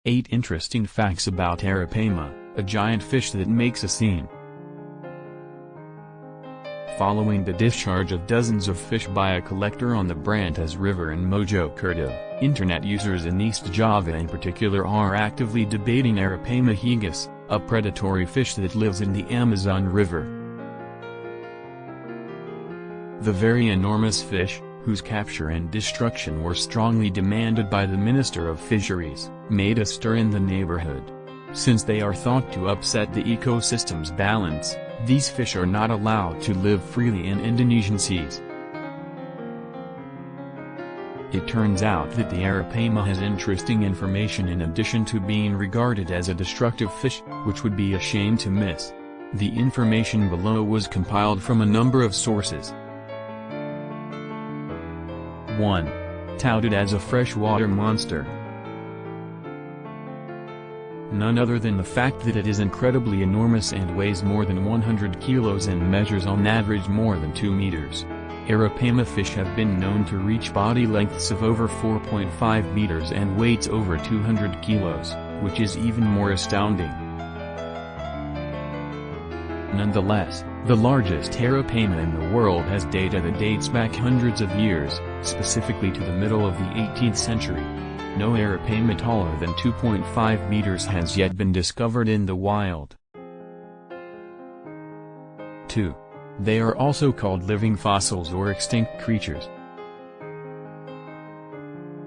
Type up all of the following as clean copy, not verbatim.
8 Interesting Facts About Arapaima, a giant fish that makes a scene. Following the discharge of dozens of fish by a collector on the Brantas River in Mojokerto, internet users in East Java in particular are actively debating Arapaima higas, a predatory fish that lives in the Amazon River. The very enormous fish, whose capture and destruction were strongly demanded by the Minister of Fisheries, made a stir in the neighborhood. Since they are thought to upset the ecosystem's balance, these fish are not allowed to live freely in Indonesian seas. It turns out that the Arapaima has interesting information in addition to being regarded as a destructive fish, which would be a shame to miss. The information below was compiled from a number of sources. 1. Touted as a freshwater monster. None other than the fact that it is incredibly enormous and weighs more than 100 kilos and measures on average more than 2 meters. Arapaima fish have been known to reach body lengths of over 4.5 meters and weights over 200 kilos, which is even more astounding. Nonetheless, the largest Arapaima in the world has data that dates back hundreds of years, specifically to the middle of the 18th century. No Arapaima taller than 2.5 meters has yet been discovered in the wild. 2. They are also called living fossils or extinct creatures.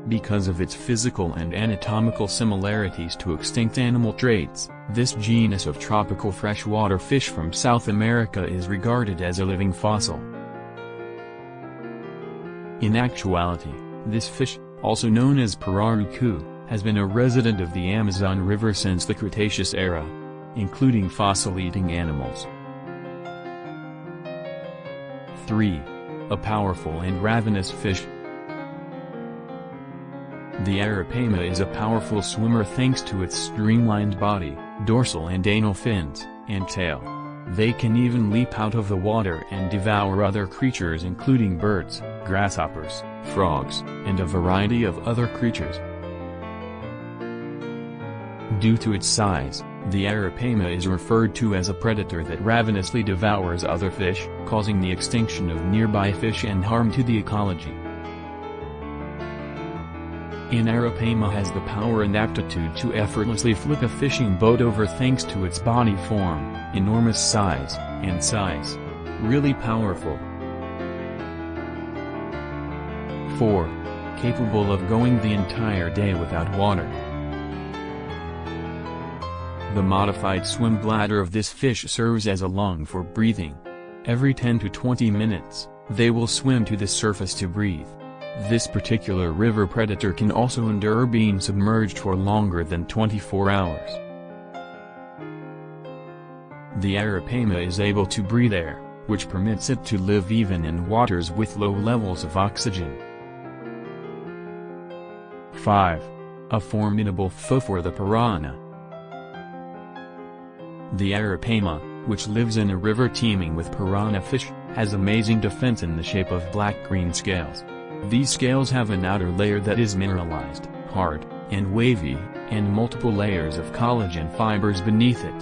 Because of its physical and anatomical similarities to extinct animal traits, this genus of tropical freshwater fish from South America is regarded as a living fossil. In actuality, this fish, also known as pirarucu, has been a resident of the Amazon River since the Cretaceous era, including fossil-eating animals. 3. A powerful and ravenous fish. The Arapaima is a powerful swimmer thanks to its streamlined body, dorsal and anal fins, and tail. They can even leap out of the water and devour other creatures including birds, grasshoppers, frogs, and a variety of other creatures. Due to its size, the Arapaima is referred to as a predator that ravenously devours other fish, causing the extinction of nearby fish and harm to the ecology. An Arapaima has the power and aptitude to effortlessly flip a fishing boat over thanks to its body form, enormous size, and size. Really powerful. 4. Capable of going the entire day without water. The modified swim bladder of this fish serves as a lung for breathing. Every 10 to 20 minutes, they will swim to the surface to breathe. This particular river predator can also endure being submerged for longer than 24 hours. The Arapaima is able to breathe air, which permits it to live even in waters with low levels of oxygen. 5. A formidable foe for the piranha. The Arapaima, which lives in a river teeming with piranha fish, has amazing defense in the shape of black-green scales. These scales have an outer layer that is mineralized, hard, and wavy, and multiple layers of collagen fibers beneath it.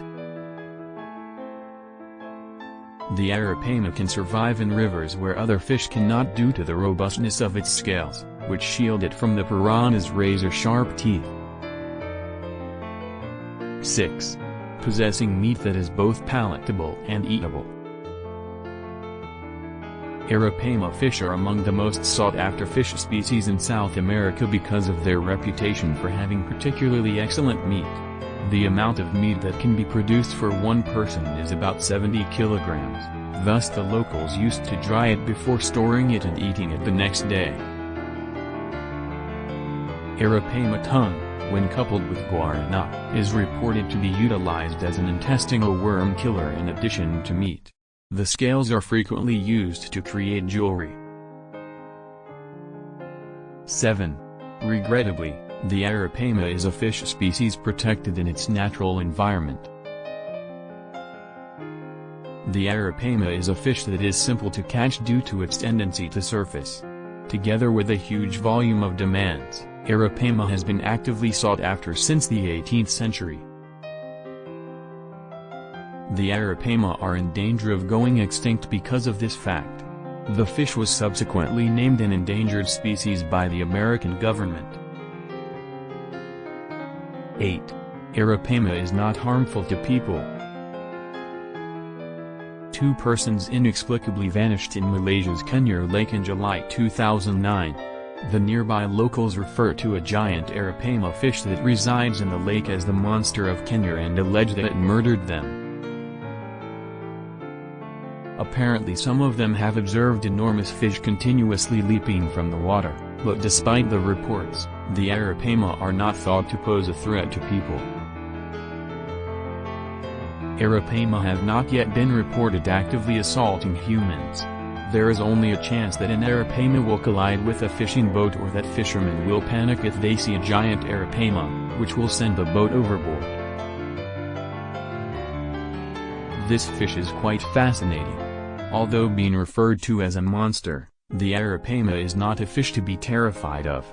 The Arapaima can survive in rivers where other fish cannot due to the robustness of its scales, which shield it from the piranha's razor-sharp teeth. 6. Possessing meat that is both palatable and eatable. Arapaima fish are among the most sought-after fish species in South America because of their reputation for having particularly excellent meat. The amount of meat that can be produced for one person is about 70 kilograms, thus the locals used to dry it before storing it and eating it the next day. Arapaima tongue, when coupled with guarana, is reported to be utilized as an intestinal worm killer in addition to meat. The scales are frequently used to create jewelry. 7. Regrettably, the Arapaima is a fish species protected in its natural environment. The Arapaima is a fish that is simple to catch due to its tendency to surface. Together with a huge volume of demands, Arapaima has been actively sought after since the 18th century. The Arapaima are in danger of going extinct because of this fact. The fish was subsequently named an endangered species by the American government. 8. Arapaima is not harmful to people. 2 persons inexplicably vanished in Malaysia's Kenyir Lake in July 2009. The nearby locals refer to a giant Arapaima fish that resides in the lake as the monster of Kenyir and allege that it murdered them. Apparently some of them have observed enormous fish continuously leaping from the water, but despite the reports, the Arapaima are not thought to pose a threat to people. Arapaima have not yet been reported actively assaulting humans. There is only a chance that an Arapaima will collide with a fishing boat or that fishermen will panic if they see a giant Arapaima, which will send the boat overboard. This fish is quite fascinating. Although being referred to as a monster, the Arapaima is not a fish to be terrified of.